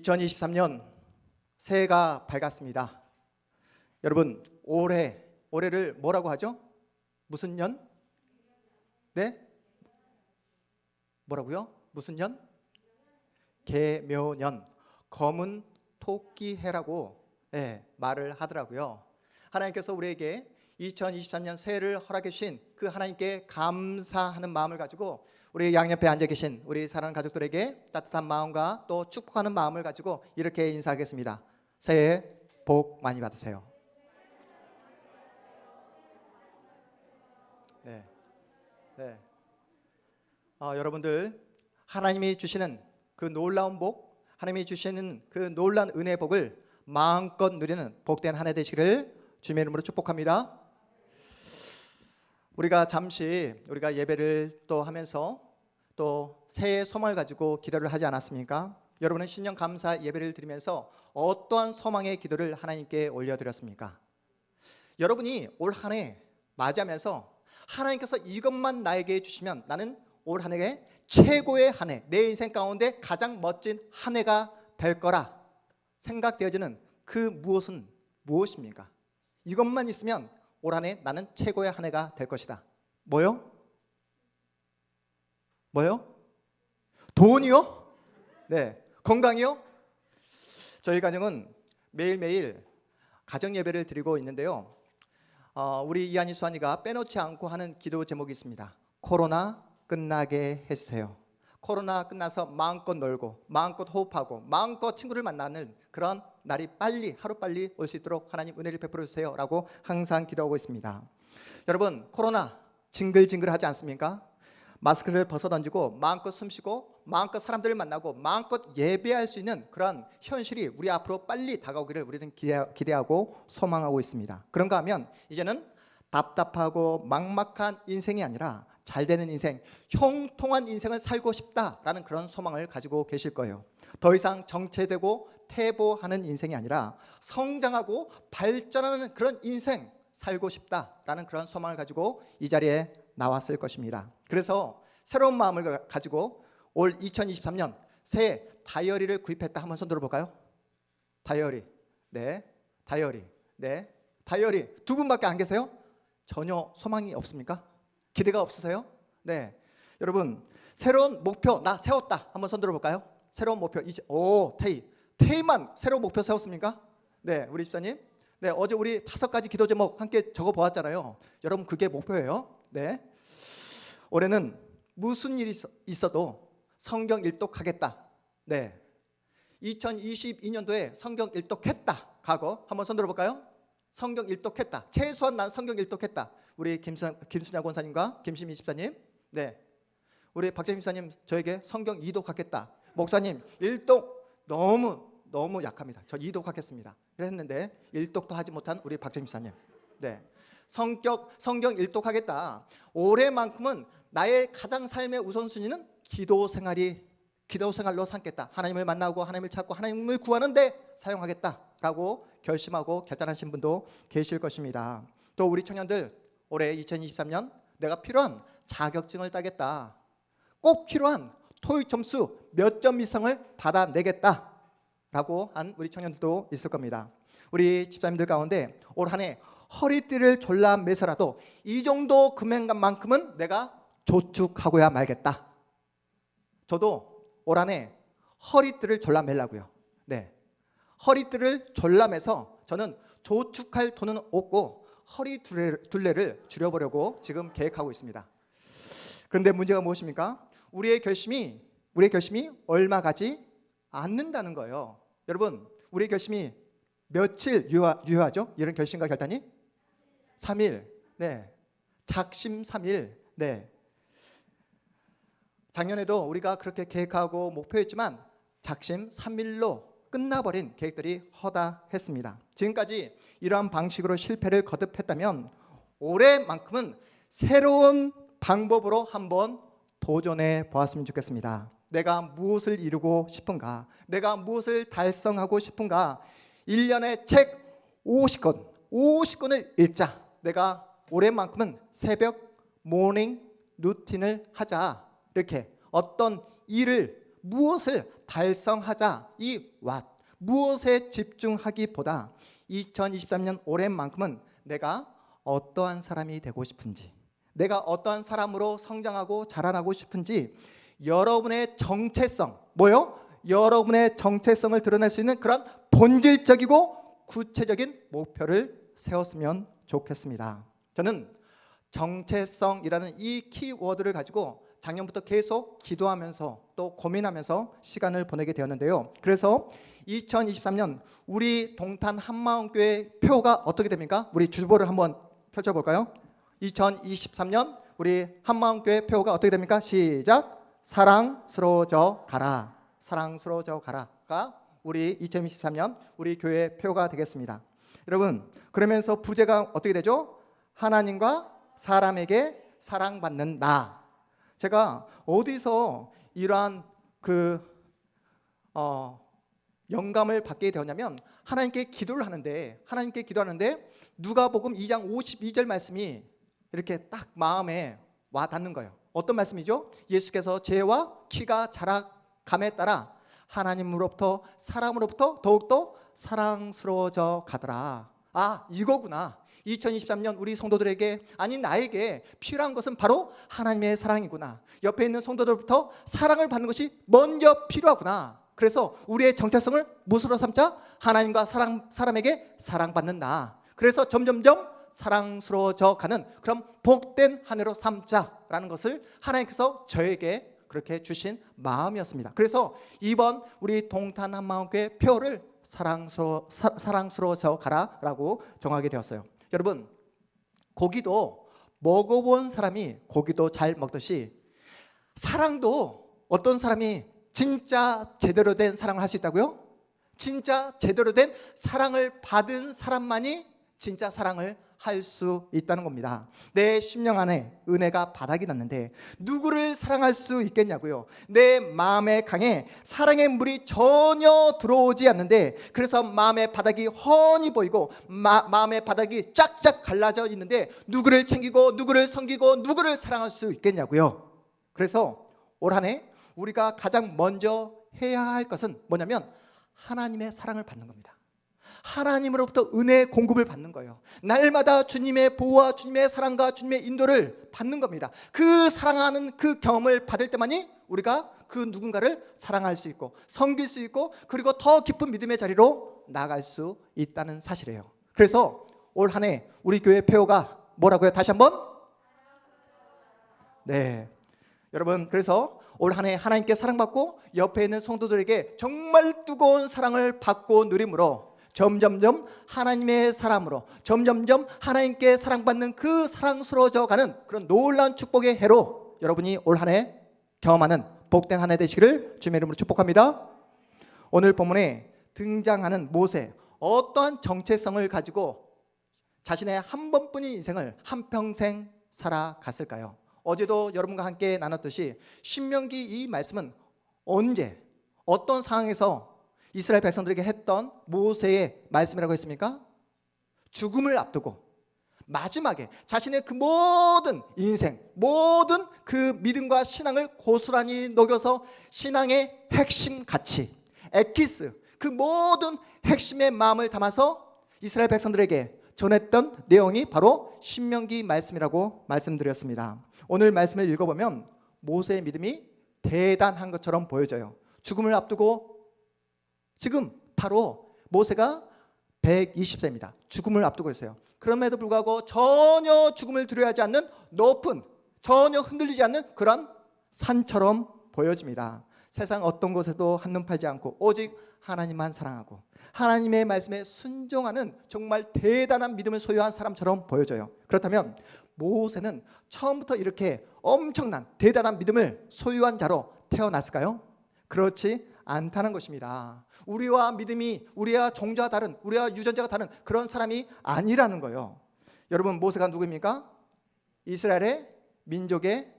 2023년 새해가 밝았습니다. 여러분, 올해를 뭐라고 하죠? 무슨 년? 네? 뭐라고요? 무슨 년? 개묘년, 검은 토끼 해라고 말을 하더라고요. 하나님께서 우리에게 2023년 새해를 허락해 주신 그 하나님께 감사하는 마음을 가지고 우리 양옆에 앉아 계신 우리 사랑하는 가족들에게 따뜻한 마음과 또 축복하는 마음을 가지고 이렇게 인사하겠습니다. 새해 복 많이 받으세요. 네. 여러분들, 하나님이 주시는 그 놀라운 복, 하나님이 주시는 그 놀라운 은혜의 복을 마음껏 누리는 복된 한 해 되시기를 주님의 이름으로 축복합니다. 우리가 잠시 예배를 또 하면서 또 새해 소망을 가지고 기도를 하지 않았습니까? 여러분은 신년 감사 예배를 드리면서 어떠한 소망의 기도를 하나님께 올려드렸습니까? 여러분이 올 한 해 맞이하면서 하나님께서 이것만 나에게 주시면 나는 올 한 해에 최고의 한 해, 내 인생 가운데 가장 멋진 한 해가 될 거라 생각되어지는 그 무엇은 무엇입니까? 이것만 있으면 올 한 해 나는 최고의 한 해가 될 것이다. 뭐요? 돈이요? 네. 건강이요? 저희 가정은 매일매일 가정 예배를 드리고 있는데요. 우리 이한이 수환이가 빼놓지 않고 하는 기도 제목이 있습니다. 코로나 끝나게 해주세요. 코로나 끝나서 마음껏 놀고 마음껏 호흡하고 마음껏 친구를 만나는 그런 날이 하루빨리 올 수 있도록 하나님 은혜를 베풀어 주세요 라고 항상 기도하고 있습니다. 여러분, 코로나 징글징글하지 않습니까? 마스크를 벗어던지고 마음껏 숨쉬고 마음껏 사람들을 만나고 마음껏 예배할 수 있는 그런 현실이 우리 앞으로 빨리 다가오기를 우리는 기대하고 소망하고 있습니다. 그런가 하면 이제는 답답하고 막막한 인생이 아니라 잘 되는 인생, 형통한 인생을 살고 싶다라는 그런 소망을 가지고 계실 거예요. 더 이상 정체되고 퇴보하는 인생이 아니라 성장하고 발전하는 그런 인생 살고 싶다라는 그런 소망을 가지고 이 자리에 나왔을 것입니다. 그래서 새로운 마음을 가지고 올 2023년 새해 다이어리를 구입했다. 한번 손 들어볼까요? 다이어리. 네. 다이어리. 네. 다이어리. 두 분밖에 안 계세요? 전혀 소망이 없습니까? 기대가 없으세요? 네. 여러분, 새로운 목표 나 세웠다. 한번 손 들어볼까요? 새로운 목표. 테이만 새로운 목표 세웠습니까? 네, 우리 집사님. 네, 어제 우리 5가지 기도 제목 함께 적어 보았잖아요. 여러분, 그게 목표예요. 네. 올해는 무슨 일이 있어도 성경 일독하겠다. 네. 2022년도에 성경 일독했다. 과거 한번 손 들어볼까요? 성경 일독했다. 최소한 난 성경 일독했다. 우리 김순야 권사님과 김시미 집사님. 네. 우리 박재민 집사님 저에게 성경 이독하겠다. 목사님 일독 너무 약합니다. 저 이독하겠습니다. 그랬는데 일독도 하지 못한 우리 박재민 집사님. 네. 성경 일독하겠다. 올해만큼은 나의 가장 삶의 우선순위는 기도 생활로 삼겠다. 하나님을 만나고 하나님을 찾고 하나님을 구하는 데 사용하겠다라고 결심하고 결단하신 분도 계실 것입니다. 또 우리 청년들 올해 2023년 내가 필요한 자격증을 따겠다. 꼭 필요한 토익 점수 몇 점 이상을 받아내겠다라고 한 우리 청년들도 있을 겁니다. 우리 집사님들 가운데 올 한 해 허리띠를 졸라 매서라도 이 정도 금액만큼은 내가 저축하고야 말겠다. 저도 올 한 해 허리띠를 졸라 매려고요. 네, 허리띠를 졸라 매서 저는 저축할 돈은 없고 허리 둘레를 줄여보려고 지금 계획하고 있습니다. 그런데 문제가 무엇입니까? 우리의 결심이 얼마 가지 않는다는 거예요. 여러분, 우리의 결심이 며칠 유효하죠? 이런 결심과 결단이 3일. 네, 작심 3일. 네. 작년에도 우리가 그렇게 계획하고 목표했지만 작심 3일로 끝나버린 계획들이 허다했습니다. 지금까지 이러한 방식으로 실패를 거듭했다면 올해만큼은 새로운 방법으로 한번 도전해 보았으면 좋겠습니다. 내가 무엇을 이루고 싶은가? 내가 무엇을 달성하고 싶은가? 1년에 책 50권을 읽자. 내가 올해만큼은 새벽 모닝 루틴을 하자. 이렇게 어떤 일을 무엇을 달성하자, 이 what, 무엇에 집중하기보다 2023년 올해만큼은 내가 어떠한 사람이 되고 싶은지, 내가 어떠한 사람으로 성장하고 자라나고 싶은지 여러분의 정체성, 뭐요? 여러분의 정체성을 드러낼 수 있는 그런 본질적이고 구체적인 목표를 세웠으면 좋겠습니다. 저는 정체성이라는 이 키워드를 가지고 작년부터 계속 기도하면서 또 고민하면서 시간을 보내게 되었는데요. 그래서 2023년 우리 동탄 한마음교회 표가 어떻게 됩니까? 우리 주보를 한번 펼쳐볼까요? 2023년 우리 한마음교회 표가 어떻게 됩니까? 시작! 사랑스러워져 가라. 사랑스러워져 가라가 우리 2023년 우리 교회 표가 되겠습니다. 여러분, 그러면서 부제가 어떻게 되죠? 하나님과 사람에게 사랑받는 나. 제가 어디서 이러한 영감을 받게 되었냐면 하나님께 기도를 하는데 누가복음 2장 52절 말씀이 이렇게 딱 마음에 와 닿는 거예요. 어떤 말씀이죠? 예수께서 죄와 키가 자라감에 따라 하나님으로부터 사람으로부터 더욱더 사랑스러워져 가더라. 아, 이거구나. 2023년 우리 성도들에게, 아니 나에게 필요한 것은 바로 하나님의 사랑이구나. 옆에 있는 성도들부터 사랑을 받는 것이 먼저 필요하구나. 그래서 우리의 정체성을 무엇으로 삼자? 하나님과 사람에게 사랑받는 나. 그래서 점점점 사랑스러워져 가는 그런 복된 한 해로 삼자라는 것을 하나님께서 저에게 그렇게 주신 마음이었습니다. 그래서 이번 우리 동탄 한마음교회 표를 사랑스러워져 가라라고 정하게 되었어요. 여러분, 고기도 먹어본 사람이 고기도 잘 먹듯이 사랑도 어떤 사람이 진짜 제대로 된 사랑을 할 수 있다고요? 진짜 제대로 된 사랑을 받은 사람만이 진짜 사랑을 할 수 있다는 겁니다. 내 심령 안에 은혜가 바닥이 났는데 누구를 사랑할 수 있겠냐고요. 내 마음의 강에 사랑의 물이 전혀 들어오지 않는데 그래서 마음의 바닥이 훤히 보이고 마음의 바닥이 쫙쫙 갈라져 있는데 누구를 챙기고 누구를 섬기고 누구를 사랑할 수 있겠냐고요. 그래서 올 한 해 우리가 가장 먼저 해야 할 것은 뭐냐면 하나님의 사랑을 받는 겁니다. 하나님으로부터 은혜의 공급을 받는 거예요. 날마다 주님의 보호와 주님의 사랑과 주님의 인도를 받는 겁니다. 그 사랑하는 그 경험을 받을 때만이 우리가 그 누군가를 사랑할 수 있고 섬길 수 있고 그리고 더 깊은 믿음의 자리로 나아갈 수 있다는 사실이에요. 그래서 올 한 해 우리 교회 표가 뭐라고요? 다시 한번. 네, 여러분, 그래서 올 한 해 하나님께 사랑받고 옆에 있는 성도들에게 정말 뜨거운 사랑을 받고 누림으로 점점점 하나님의 사람으로 점점점 하나님께 사랑받는 그 사랑스러워져 가는 그런 놀라운 축복의 해로 여러분이 올 한 해 경험하는 복된 한 해 되시기를 주님의 이름으로 축복합니다. 오늘 본문에 등장하는 모세, 어떠한 정체성을 가지고 자신의 한 번뿐인 인생을 한평생 살아갔을까요? 어제도 여러분과 함께 나눴듯이 신명기 이 말씀은 언제 어떤 상황에서 이스라엘 백성들에게 했던 모세의 말씀이라고 했습니까? 죽음을 앞두고 마지막에 자신의 그 모든 인생, 모든 그 믿음과 신앙을 고스란히 녹여서 신앙의 핵심 가치, 에키스, 그 모든 핵심의 마음을 담아서 이스라엘 백성들에게 전했던 내용이 바로 신명기 말씀이라고 말씀드렸습니다. 오늘 말씀을 읽어보면 모세의 믿음이 대단한 것처럼 보여져요. 죽음을 앞두고 지금 바로 모세가 120세입니다. 죽음을 앞두고 있어요. 그럼에도 불구하고 전혀 죽음을 두려워하지 않는 높은, 전혀 흔들리지 않는 그런 산처럼 보여집니다. 세상 어떤 곳에도 한눈 팔지 않고 오직 하나님만 사랑하고 하나님의 말씀에 순종하는 정말 대단한 믿음을 소유한 사람처럼 보여져요. 그렇다면 모세는 처음부터 이렇게 엄청난 대단한 믿음을 소유한 자로 태어났을까요? 그렇지 않다는 것입니다. 우리와 믿음이, 우리와 종자가 다른, 우리와 유전자가 다른 그런 사람이 아니라는 거예요. 여러분, 모세가 누구입니까? 이스라엘의 민족의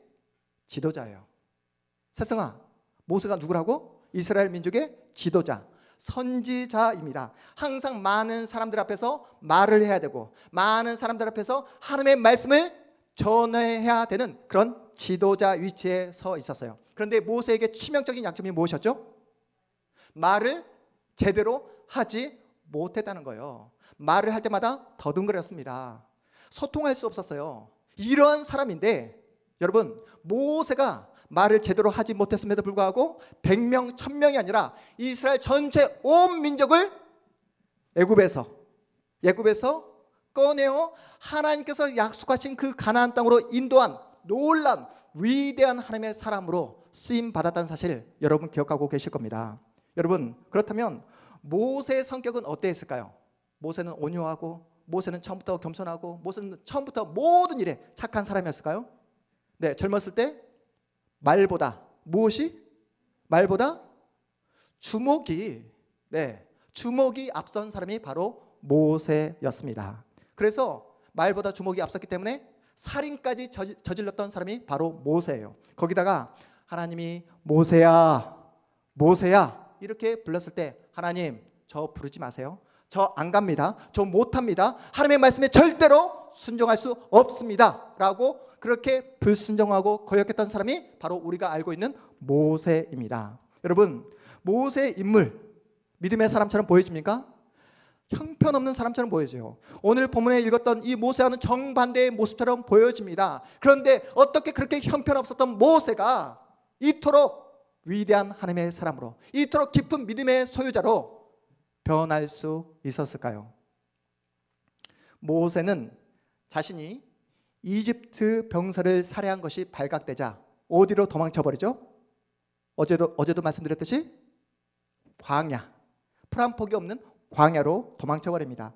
지도자예요. 세승아, 모세가 누구라고? 이스라엘 민족의 지도자, 선지자입니다. 항상 많은 사람들 앞에서 말을 해야 되고 많은 사람들 앞에서 하나님의 말씀을 전해야 되는 그런 지도자 위치에 서 있었어요. 그런데 모세에게 치명적인 약점이 무엇이었죠? 말을 제대로 하지 못했다는 거예요. 말을 할 때마다 더듬거렸습니다. 소통할 수 없었어요. 이런 사람인데 여러분, 모세가 말을 제대로 하지 못했음에도 불구하고 100명, 1000명이 아니라 이스라엘 전체 온 민족을 애굽에서 꺼내어 하나님께서 약속하신 그 가나안 땅으로 인도한 놀란 위대한 하나님의 사람으로 쓰임 받았다는 사실 여러분 기억하고 계실 겁니다. 여러분, 그렇다면 모세의 성격은 어땠을까요? 모세는 온유하고, 모세는 처음부터 겸손하고, 모세는 처음부터 모든 일에 착한 사람이었을까요? 네, 젊었을 때 말보다 주먹이 앞선 사람이 바로 모세였습니다. 그래서 말보다 주먹이 앞섰기 때문에 살인까지 저질렀던 사람이 바로 모세예요. 거기다가 하나님이 모세야 이렇게 불렀을 때, 하나님 저 부르지 마세요. 저 안 갑니다. 저 못합니다. 하나님의 말씀에 절대로 순종할 수 없습니다 라고 그렇게 불순종하고 거역했던 사람이 바로 우리가 알고 있는 모세입니다. 여러분, 모세의 인물 믿음의 사람처럼 보여집니까? 형편없는 사람처럼 보여져요. 오늘 본문에 읽었던 이 모세와는 정반대의 모습처럼 보여집니다. 그런데 어떻게 그렇게 형편없었던 모세가 이토록 위대한 하나님의 사람으로, 이토록 깊은 믿음의 소유자로 변할 수 있었을까요? 모세는 자신이 이집트 병사를 살해한 것이 발각되자 어디로 도망쳐버리죠? 어제도 말씀드렸듯이 광야, 풀 한 폭이 없는 광야로 도망쳐버립니다.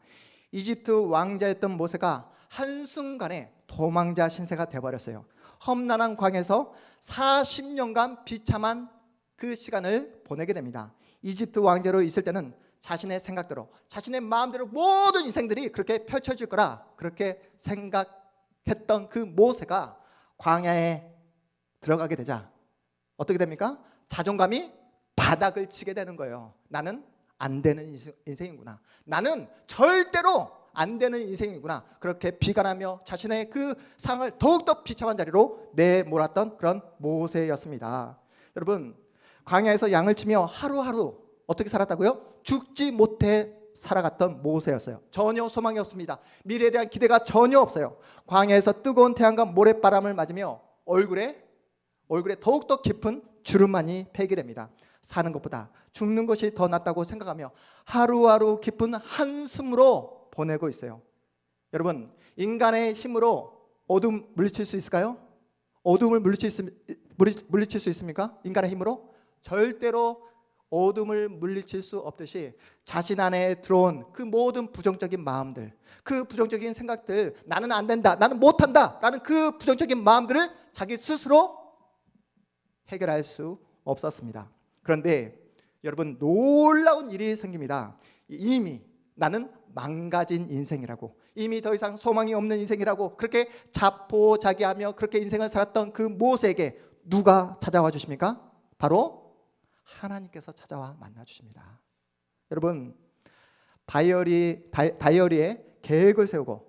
이집트 왕자였던 모세가 한순간에 도망자 신세가 되어버렸어요. 험난한 광야에서 40년간 비참한 그 시간을 보내게 됩니다. 이집트 왕자로 있을 때는 자신의 생각대로, 자신의 마음대로 모든 인생들이 그렇게 펼쳐질 거라 그렇게 생각했던 그 모세가 광야에 들어가게 되자 어떻게 됩니까? 자존감이 바닥을 치게 되는 거예요. 나는 안 되는 인생이구나. 나는 절대로 안 되는 인생이구나. 그렇게 비관하며 자신의 그 상을 더욱더 비참한 자리로 내몰았던 그런 모세였습니다. 여러분, 광야에서 양을 치며 하루하루 어떻게 살았다고요? 죽지 못해 살아갔던 모세였어요. 전혀 소망이 없습니다. 미래에 대한 기대가 전혀 없어요. 광야에서 뜨거운 태양과 모래바람을 맞으며 얼굴에 더욱더 깊은 주름만이 패게 됩니다. 사는 것보다 죽는 것이 더 낫다고 생각하며 하루하루 깊은 한숨으로 보내고 있어요. 여러분, 인간의 힘으로 어둠 물리칠 수 있을까요? 어둠을 물리칠 수 있습니까? 인간의 힘으로? 절대로 어둠을 물리칠 수 없듯이 자신 안에 들어온 그 모든 부정적인 마음들, 그 부정적인 생각들, 나는 안 된다, 나는 못한다 라는 그 부정적인 마음들을 자기 스스로 해결할 수 없었습니다. 그런데 여러분, 놀라운 일이 생깁니다. 이미 나는 망가진 인생이라고, 이미 더 이상 소망이 없는 인생이라고 그렇게 자포자기하며 그렇게 인생을 살았던 그 모세에게 누가 찾아와 주십니까? 바로 하나님께서 찾아와 만나 주십니다. 여러분, 다이어리에 계획을 세우고,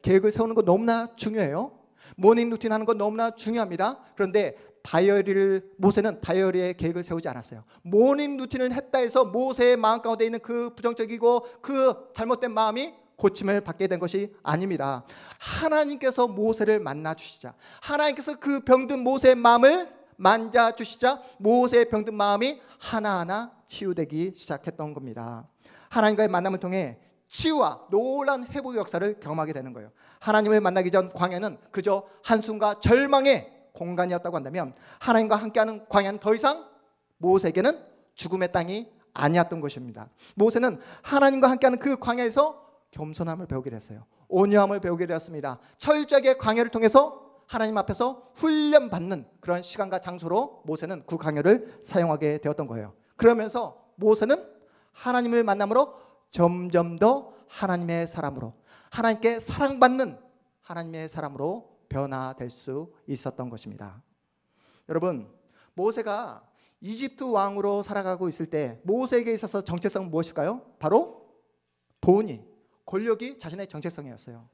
계획을 세우는 거 너무나 중요해요. 모닝 루틴 하는 거 너무나 중요합니다. 그런데 모세는 다이어리에 계획을 세우지 않았어요. 모닝 루틴을 했다 해서 모세의 마음 가운데 있는 그 부정적이고 그 잘못된 마음이 고침을 받게 된 것이 아닙니다. 하나님께서 모세를 만나 주시자, 하나님께서 그 병든 모세의 마음을 만져 주시자 모세의 병든 마음이 하나하나 치유되기 시작했던 겁니다. 하나님과의 만남을 통해 치유와 놀라운 회복의 역사를 경험하게 되는 거예요. 하나님을 만나기 전 광야는 그저 한숨과 절망의 공간이었다고 한다면, 하나님과 함께하는 광야는 더 이상 모세에게는 죽음의 땅이 아니었던 것입니다. 모세는 하나님과 함께하는 그 광야에서 겸손함을 배우게 됐어요. 온유함을 배우게 되었습니다. 철저하게 광야를 통해서 하나님 앞에서 훈련받는 그런 시간과 장소로 모세는 그 광야를 사용하게 되었던 거예요. 그러면서 모세는 하나님을 만남으로 점점 더 하나님의 사람으로, 하나님께 사랑받는 하나님의 사람으로 변화될 수 있었던 것입니다. 여러분, 모세가 이집트 왕으로 살아가고 있을 때 모세에게 있어서 정체성은 무엇일까요? 바로 권력이 자신의 정체성이었어요.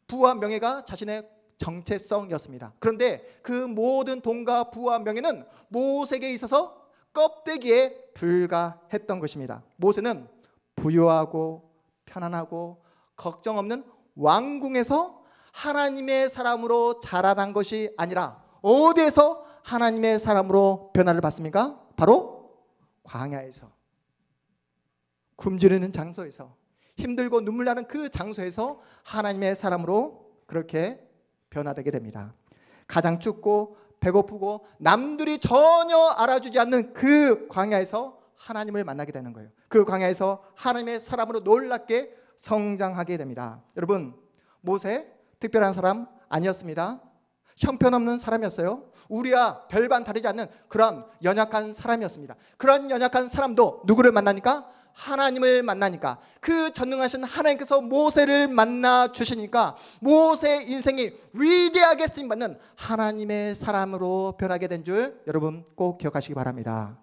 부와 명예가 자신의 정체성이었습니다. 그런데 그 모든 돈과 부와 명예는 모세에게 있어서 껍데기에 불과했던 것입니다. 모세는 부유하고 편안하고 걱정 없는 왕궁에서 하나님의 사람으로 자라난 것이 아니라 어디에서 하나님의 사람으로 변화를 받습니까? 바로 광야에서, 굶주리는 장소에서, 힘들고 눈물 나는 그 장소에서 하나님의 사람으로 그렇게 변화되게 됩니다. 가장 춥고 배고프고 남들이 전혀 알아주지 않는 그 광야에서 하나님을 만나게 되는 거예요. 그 광야에서 하나님의 사람으로 놀랍게 성장하게 됩니다. 여러분, 모세 특별한 사람 아니었습니다. 형편없는 사람이었어요. 우리와 별반 다르지 않는 그런 연약한 사람이었습니다. 그런 연약한 사람도 누구를 만나니까? 하나님을 만나니까, 그 전능하신 하나님께서 모세를 만나 주시니까 모세의 인생이 위대하게 쓰임받는 하나님의 사람으로 변하게 된 줄 여러분 꼭 기억하시기 바랍니다.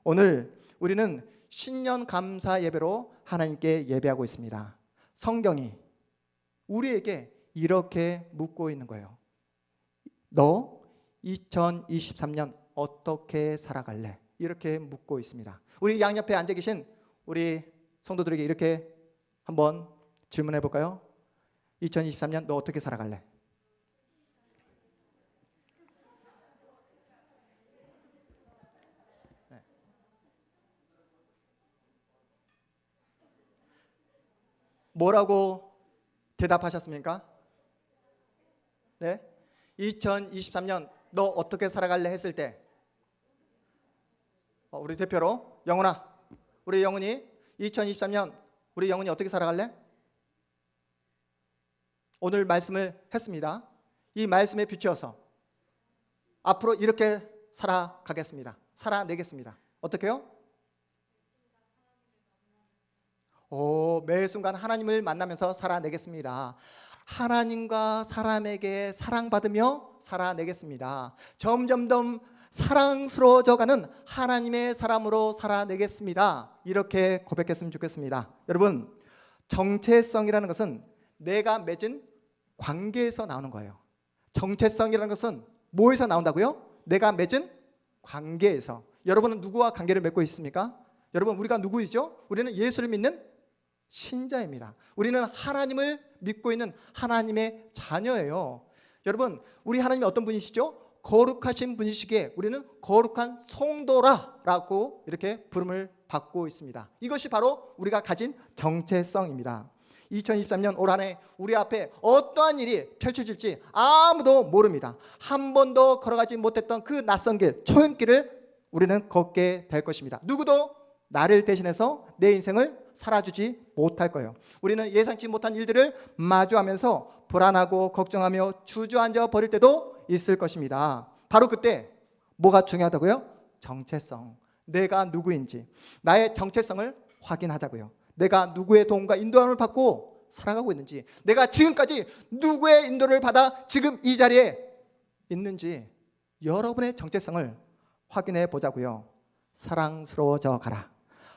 오늘 우리는 신년 감사 예배로 하나님께 예배하고 있습니다. 성경이 우리에게 이렇게 묻고 있는 거예요. 너 2023년 어떻게 살아갈래? 이렇게 묻고 있습니다. 우리 양옆에 앉아 계신 우리 성도들에게 이렇게 한번 질문해 볼까요? 2023년 너 어떻게 살아갈래? 네. 뭐라고 대답하셨습니까? 네? 2023년 너 어떻게 살아갈래 했을 때 우리 대표로 영훈아, 우리 영훈이 2023년 우리 영훈이 어떻게 살아갈래? 오늘 말씀을 했습니다. 이 말씀에 비추어서 앞으로 이렇게 살아가겠습니다. 살아내겠습니다. 어떻게요? 매 순간 하나님을 만나면서 살아내겠습니다. 하나님과 사람에게 사랑받으며 살아내겠습니다. 점점점 사랑스러워져가는 하나님의 사람으로 살아내겠습니다. 이렇게 고백했으면 좋겠습니다. 여러분, 정체성이라는 것은 내가 맺은 관계에서 나오는 거예요. 정체성이라는 것은 뭐에서 나온다고요? 내가 맺은 관계에서. 여러분은 누구와 관계를 맺고 있습니까? 여러분, 우리가 누구이죠? 우리는 예수를 믿는 신자입니다. 우리는 하나님을 믿고 있는 하나님의 자녀예요. 여러분, 우리 하나님이 어떤 분이시죠? 거룩하신 분이시기에 우리는 거룩한 성도라라고 이렇게 부름을 받고 있습니다. 이것이 바로 우리가 가진 정체성입니다. 2023년 올 한 해 우리 앞에 어떠한 일이 펼쳐질지 아무도 모릅니다. 한 번도 걸어가지 못했던 그 낯선 길, 초행길을 우리는 걷게 될 것입니다. 누구도 나를 대신해서 내 인생을 살아주지 못할 거예요. 우리는 예상치 못한 일들을 마주하면서 불안하고 걱정하며 주저앉아 버릴 때도 있을 것입니다. 바로 그때 뭐가 중요하다고요? 정체성. 내가 누구인지, 나의 정체성을 확인하자고요. 내가 누구의 도움과 인도함을 받고 살아가고 있는지, 내가 지금까지 누구의 인도를 받아 지금 이 자리에 있는지 여러분의 정체성을 확인해 보자고요. 사랑스러워져 가라.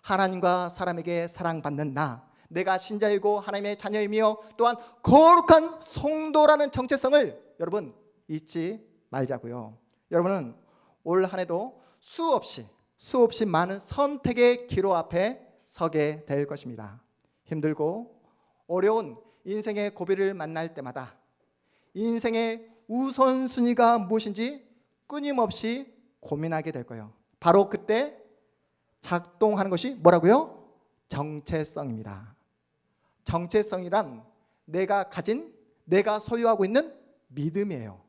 하나님과 사람에게 사랑받는 나, 내가 신자이고 하나님의 자녀이며 또한 거룩한 성도라는 정체성을 여러분 잊지 말자고요. 여러분은 올 한 해도 수없이 많은 선택의 기로 앞에 서게 될 것입니다. 힘들고 어려운 인생의 고비를 만날 때마다 인생의 우선순위가 무엇인지 끊임없이 고민하게 될 거예요. 바로 그때 작동하는 것이 뭐라고요? 정체성입니다. 정체성이란 내가 소유하고 있는 믿음이에요.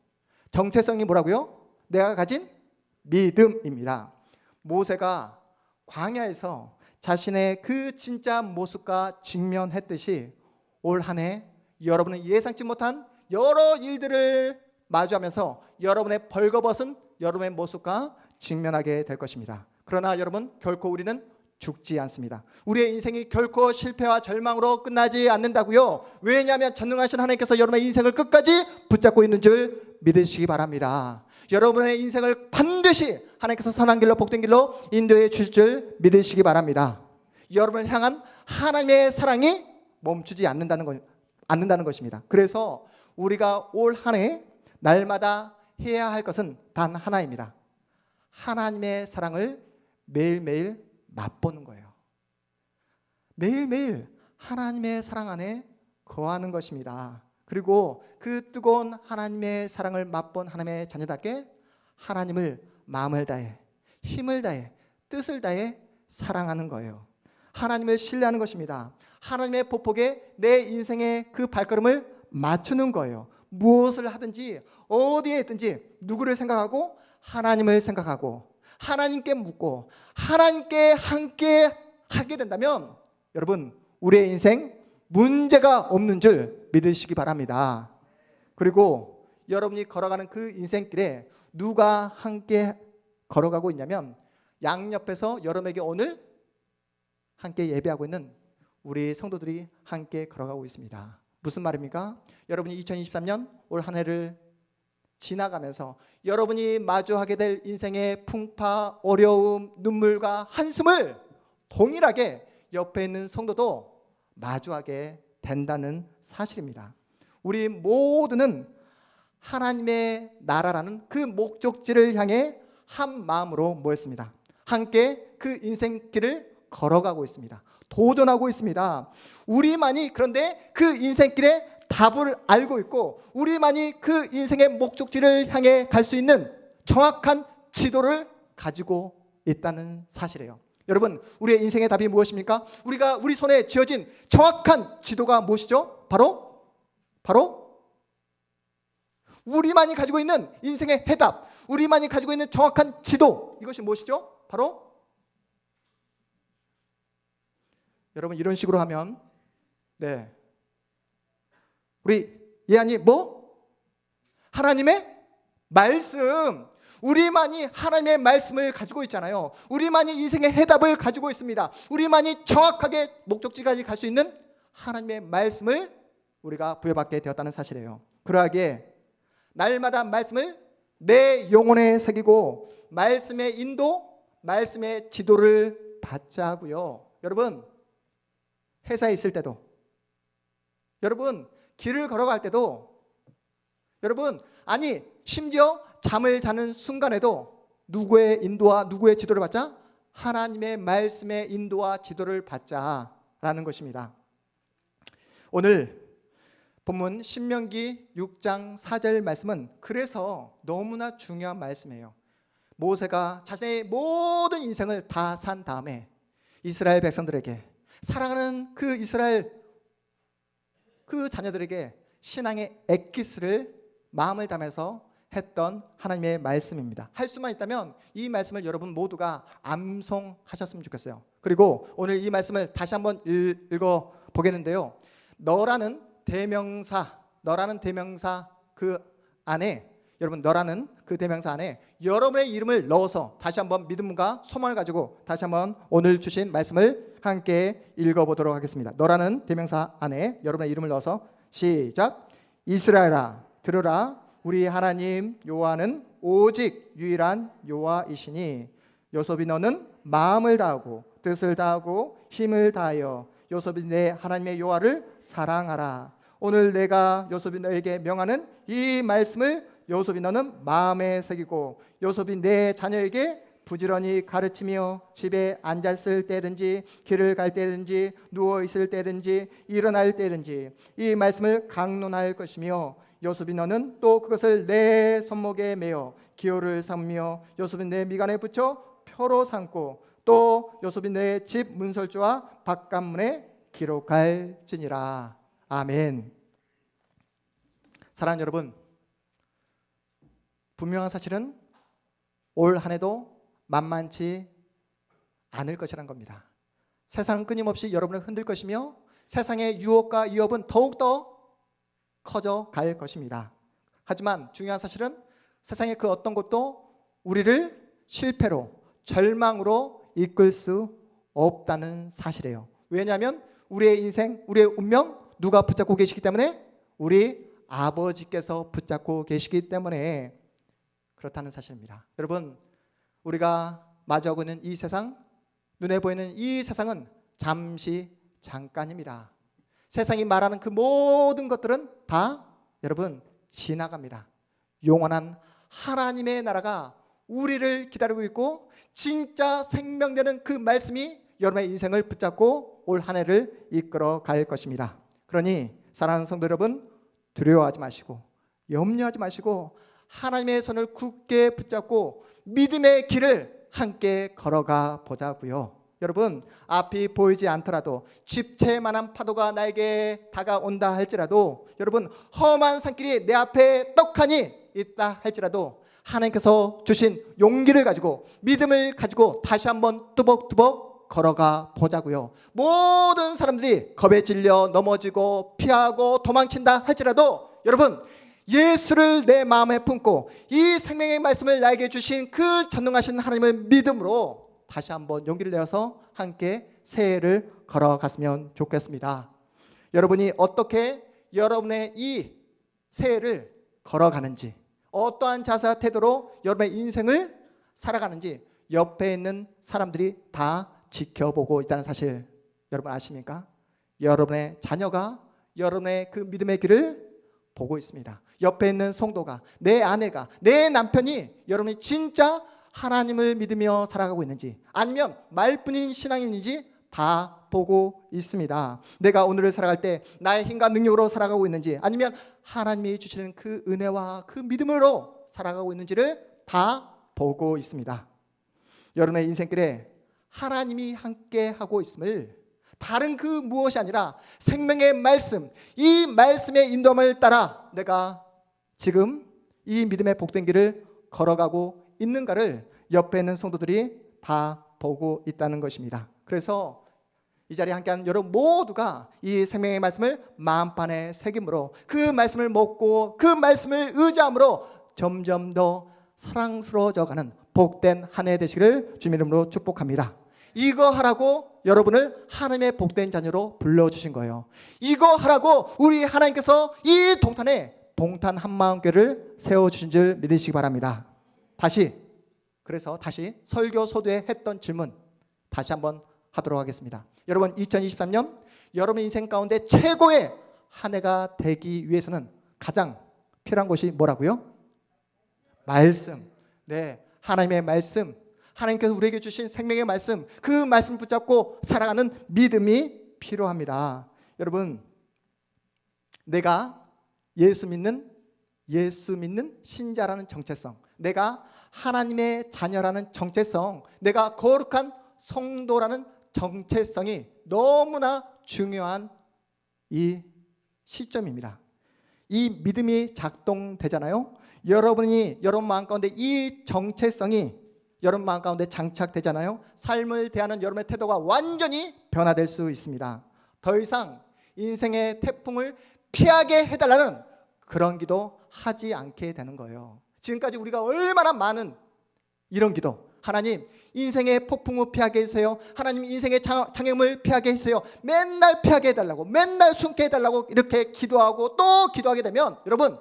정체성이 뭐라고요? 내가 가진 믿음입니다. 모세가 광야에서 자신의 그 진짜 모습과 직면했듯이 올 한 해 여러분은 예상치 못한 여러 일들을 마주하면서 여러분의 벌거벗은 여러분의 모습과 직면하게 될 것입니다. 그러나 여러분, 결코 우리는 죽지 않습니다. 우리의 인생이 결코 실패와 절망으로 끝나지 않는다고요. 왜냐하면 전능하신 하나님께서 여러분의 인생을 끝까지 붙잡고 있는 줄 믿으시기 바랍니다. 여러분의 인생을 반드시 하나님께서 선한 길로 복된 길로 인도해 주실 줄 믿으시기 바랍니다. 여러분을 향한 하나님의 사랑이 멈추지 않는다는 것입니다. 그래서 우리가 올 한 해 날마다 해야 할 것은 단 하나입니다. 하나님의 사랑을 매일매일 맛보는 거예요. 매일매일 하나님의 사랑 안에 거하는 것입니다. 그리고 그 뜨거운 하나님의 사랑을 맛본 하나님의 자녀답게 하나님을 마음을 다해, 힘을 다해, 뜻을 다해 사랑하는 거예요. 하나님을 신뢰하는 것입니다. 하나님의 보폭에 내 인생의 그 발걸음을 맞추는 거예요. 무엇을 하든지 어디에 있든지 누구를 생각하고 하나님을 생각하고 하나님께 묻고 하나님께 함께 하게 된다면 여러분 우리의 인생 문제가 없는 줄 믿으시기 바랍니다. 그리고 여러분이 걸어가는 그 인생길에 누가 함께 걸어가고 있냐면 양옆에서 여러분에게 오늘 함께 예배하고 있는 우리 성도들이 함께 걸어가고 있습니다. 무슨 말입니까? 여러분이 2023년 올 한 해를 지나가면서 여러분이 마주하게 될 인생의 풍파, 어려움, 눈물과 한숨을 동일하게 옆에 있는 성도도 마주하게 된다는 사실입니다. 우리 모두는 하나님의 나라라는 그 목적지를 향해 한 마음으로 모였습니다. 함께 그 인생길을 걸어가고 있습니다. 도전하고 있습니다. 우리만이 그런데 그 인생길에 답을 알고 있고 우리만이 그 인생의 목적지를 향해 갈 수 있는 정확한 지도를 가지고 있다는 사실이에요. 여러분 우리의 인생의 답이 무엇입니까? 우리 손에 쥐어진 정확한 지도가 무엇이죠? 바로 우리만이 가지고 있는 인생의 해답, 우리만이 가지고 있는 정확한 지도, 이것이 무엇이죠? 바로 여러분 이런 식으로 하면 우리 예안이 하나님의 말씀, 우리만이 하나님의 말씀을 가지고 있잖아요. 우리만이 인생의 해답을 가지고 있습니다. 우리만이 정확하게 목적지까지 갈 수 있는 하나님의 말씀을 우리가 부여받게 되었다는 사실이에요. 그러하기에 날마다 말씀을 내 영혼에 새기고 말씀의 인도, 말씀의 지도를 받자고요. 여러분 회사에 있을 때도, 여러분 길을 걸어갈 때도, 여러분 심지어 잠을 자는 순간에도 누구의 인도와 누구의 지도를 받자? 하나님의 말씀의 인도와 지도를 받자라는 것입니다. 오늘 본문 신명기 6장 4절 말씀은 그래서 너무나 중요한 말씀이에요. 모세가 자신의 모든 인생을 다 산 다음에 이스라엘 백성들에게, 사랑하는 그 이스라엘 그 자녀들에게 신앙의 엑기스를 마음을 담아서 했던 하나님의 말씀입니다. 할 수만 있다면 이 말씀을 여러분 모두가 암송하셨으면 좋겠어요. 그리고 오늘 이 말씀을 다시 한번 읽어 보겠는데요. 너라는 대명사 그 안에, 여러분 너라는 그 대명사 안에 여러분의 이름을 넣어서 다시 한번 믿음과 소망을 가지고 다시 한번 오늘 주신 말씀을 함께 읽어보도록 하겠습니다. 너라는 대명사 안에 여러분의 이름을 넣어서 시작. 이스라엘아 들으라, 우리 하나님 여호와는 오직 유일한 여호와이시니 요셉이 너는 마음을 다하고 뜻을 다하고 힘을 다하여 요셉이 내 하나님의 여호와를 사랑하라. 오늘 내가 요셉이 너에게 명하는 이 말씀을 요셉이 너는 마음에 새기고 요셉이 내 자녀에게 부지런히 가르치며 집에 앉았을 때든지 길을 갈 때든지 누워 있을 때든지 일어날 때든지 이 말씀을 강론할 것이며 요셉이 너는 또 그것을 내 손목에 메어 기호를 삼으며 요셉이 내 미간에 붙여 표로 삼고 또 요셉이 내 집 문설주와 바깥문에 기록할지니라. 아멘. 사랑하는 여러분, 분명한 사실은 올 한 해도 만만치 않을 것이란 겁니다. 세상은 끊임없이 여러분을 흔들 것이며 세상의 유혹과 위협은 더욱더 커져 갈 것입니다. 하지만 중요한 사실은 세상의 그 어떤 것도 우리를 실패로, 절망으로 이끌 수 없다는 사실이에요. 왜냐하면 우리의 인생, 우리의 운명 누가 붙잡고 계시기 때문에? 우리 아버지께서 붙잡고 계시기 때문에 그렇다는 사실입니다. 여러분, 우리가 마주하고 있는 이 세상, 눈에 보이는 이 세상은 잠시 잠깐입니다. 세상이 말하는 그 모든 것들은 다 여러분 지나갑니다. 영원한 하나님의 나라가 우리를 기다리고 있고, 진짜 생명되는 그 말씀이 여러분의 인생을 붙잡고 올 한 해를 이끌어 갈 것입니다. 그러니 사랑하는 성도 여러분, 두려워하지 마시고 염려하지 마시고 하나님의 손을 굳게 붙잡고 믿음의 길을 함께 걸어가 보자고요. 여러분, 앞이 보이지 않더라도 집채만한 파도가 나에게 다가온다 할지라도, 여러분, 험한 산길이 내 앞에 떡하니 있다 할지라도 하나님께서 주신 용기를 가지고 믿음을 가지고 다시 한번 뚜벅뚜벅 걸어가 보자고요. 모든 사람들이 겁에 질려 넘어지고 피하고 도망친다 할지라도, 여러분, 예수를 내 마음에 품고 이 생명의 말씀을 나에게 주신 그 전능하신 하나님을 믿음으로 다시 한번 용기를 내어서 함께 새해를 걸어갔으면 좋겠습니다. 여러분이 어떻게 여러분의 이 새해를 걸어가는지, 어떠한 자세와 태도로 여러분의 인생을 살아가는지 옆에 있는 사람들이 다 지켜보고 있다는 사실 여러분 아십니까? 여러분의 자녀가 여러분의 그 믿음의 길을 보고 있습니다. 옆에 있는 성도가, 내 아내가, 내 남편이 여러분이 진짜 하나님을 믿으며 살아가고 있는지, 아니면 말뿐인 신앙인지 다 보고 있습니다. 내가 오늘을 살아갈 때 나의 힘과 능력으로 살아가고 있는지, 아니면 하나님이 주시는 그 은혜와 그 믿음으로 살아가고 있는지를 다 보고 있습니다. 여러분의 인생길에 하나님이 함께 하고 있음을, 다른 그 무엇이 아니라 생명의 말씀, 이 말씀의 인도함을 따라 내가 지금 이 믿음의 복된 길을 걸어가고 있는가를 옆에 있는 성도들이 다 보고 있다는 것입니다. 그래서 이 자리에 함께하는 여러분 모두가 이 생명의 말씀을 마음판에 새김으로, 그 말씀을 먹고 그 말씀을 의지함으로 점점 더 사랑스러워져가는 복된 한 해 되시기를 주님 이름으로 축복합니다. 이거 하라고 여러분을 하나님의 복된 자녀로 불러주신 거예요. 이거 하라고 우리 하나님께서 이 동탄에 동탄 한마음교회를 세워주신 줄 믿으시기 바랍니다. 그래서 다시 설교 소두에 했던 질문 다시 한번 하도록 하겠습니다. 여러분, 2023년 여러분 인생 가운데 최고의 한 해가 되기 위해서는 가장 필요한 것이 뭐라고요? 말씀. 네, 하나님의 말씀, 하나님께서 우리에게 주신 생명의 말씀, 그 말씀을 붙잡고 살아가는 믿음이 필요합니다. 여러분, 내가 예수 믿는 신자라는 정체성, 내가 하나님의 자녀라는 정체성, 내가 거룩한 성도라는 정체성이 너무나 중요한 이 시점입니다. 이 믿음이 작동되잖아요. 여러분 마음 가운데 이 정체성이 여러분 마음 가운데 장착되잖아요. 삶을 대하는 여러분의 태도가 완전히 변화될 수 있습니다. 더 이상 인생의 태풍을 피하게 해달라는 그런 기도 하지 않게 되는 거예요. 지금까지 우리가 얼마나 많은 이런 기도, 하나님 인생의 폭풍우 피하게 해주세요, 하나님 인생의 장애물 피하게 해주세요, 맨날 피하게 해달라고, 맨날 숨게 해달라고 이렇게 기도하고 또 기도하게 되면 여러분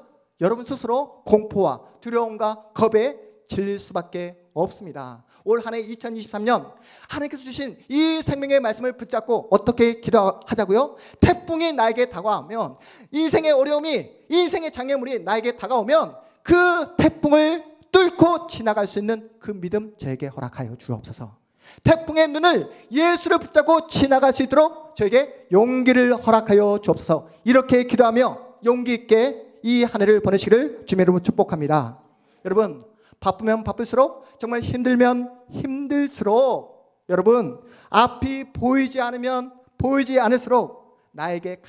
스스로 공포와 두려움과 겁에 질릴 수밖에 없습니다. 올 한 해 2023년 하나님께서 주신 이 생명의 말씀을 붙잡고 어떻게 기도하자고요? 태풍이 나에게 다가오면, 인생의 어려움이, 인생의 장애물이 나에게 다가오면 그 태풍을 뚫고 지나갈 수 있는 그 믿음 저에게 허락하여 주옵소서. 태풍의 눈을 예수를 붙잡고 지나갈 수 있도록 저에게 용기를 허락하여 주옵소서. 이렇게 기도하며 용기 있게 이 한 해를 보내시기를 주님의 이름으로 축복합니다. 여러분, 바쁘면 바쁠수록, 정말 힘들면 힘들수록, 여러분 앞이 보이지 않으면 보이지 않을수록 나에게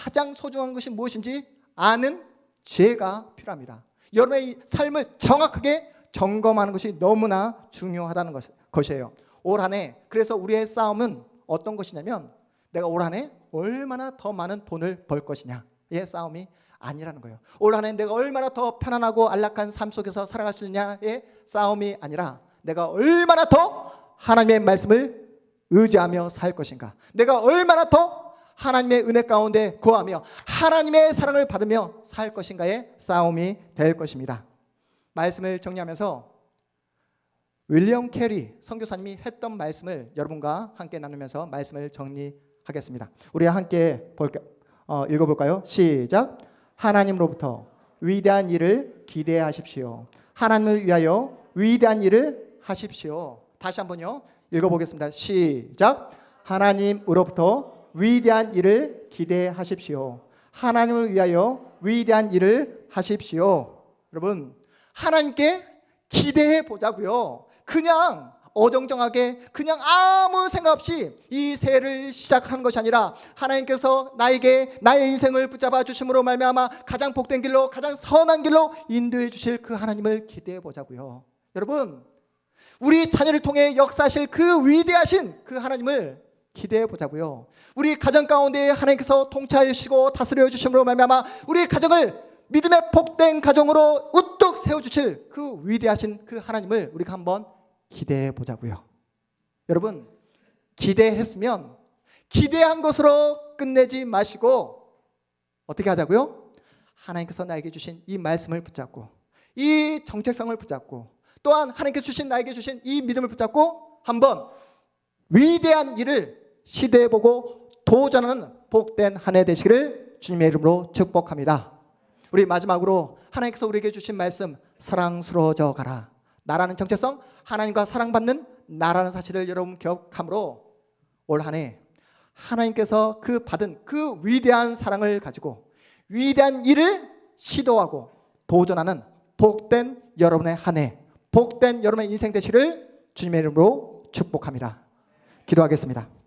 가장 소중한 것이 무엇인지 아는 지혜가 필요합니다. 여러분의 삶을 정확하게 점검하는 것이 너무나 중요하다는 것이에요. 올 한 해, 그래서 우리의 싸움은 어떤 것이냐면, 내가 올 한 해 얼마나 더 많은 돈을 벌 것이냐의 싸움이 아니라는 거예요. 올 한 해 내가 얼마나 더 편안하고 안락한 삶 속에서 살아갈 수 있냐의 싸움이 아니라, 내가 얼마나 더 하나님의 말씀을 의지하며 살 것인가, 내가 얼마나 더 하나님의 은혜 가운데 거하며 하나님의 사랑을 받으며 살 것인가의 싸움이 될 것입니다. 말씀을 정리하면서 윌리엄 캐리 선교사님이 했던 말씀을 여러분과 함께 나누면서 말씀을 정리하겠습니다. 우리 함께 읽어볼까요? 시작. 하나님으로부터 위대한 일을 기대하십시오. 하나님을 위하여 위대한 일을 하십시오. 다시 한번요. 읽어보겠습니다. 시작. 하나님으로부터 위대한 일을 기대하십시오. 하나님을 위하여 위대한 일을 하십시오. 여러분, 하나님께 기대해 보자고요. 그냥 어정쩡하게 그냥 아무 생각 없이 이 새해를 시작하는 것이 아니라 하나님께서 나에게 나의 인생을 붙잡아 주심으로 말미암아 가장 복된 길로, 가장 선한 길로 인도해 주실 그 하나님을 기대해 보자고요. 여러분, 우리 자녀를 통해 역사하실 그 위대하신 그 하나님을 기대해 보자고요. 우리 가정 가운데 하나님께서 통치하여 주시고 다스려 주심으로 말미암아 우리 가정을 믿음의 복된 가정으로 우뚝 세워주실 그 위대하신 그 하나님을 우리가 한번 기대해 보자고요. 여러분, 기대했으면 기대한 것으로 끝내지 마시고 어떻게 하자고요? 하나님께서 나에게 주신 이 말씀을 붙잡고 이 정체성을 붙잡고 또한 하나님께서 주신 나에게 주신 이 믿음을 붙잡고 한번 위대한 일을 시도해보고 도전하는 복된 한 해 되시기를 주님의 이름으로 축복합니다. 우리 마지막으로 하나님께서 우리에게 주신 말씀, 사랑스러워져 가라. 나라는 정체성, 하나님과 사랑받는 나라는 사실을 여러분 기억함으로 올 한 해 하나님께서 그 받은 그 위대한 사랑을 가지고 위대한 일을 시도하고 도전하는 복된 여러분의 한 해, 복된 여러분의 인생 되시기를 주님의 이름으로 축복합니다. 기도하겠습니다.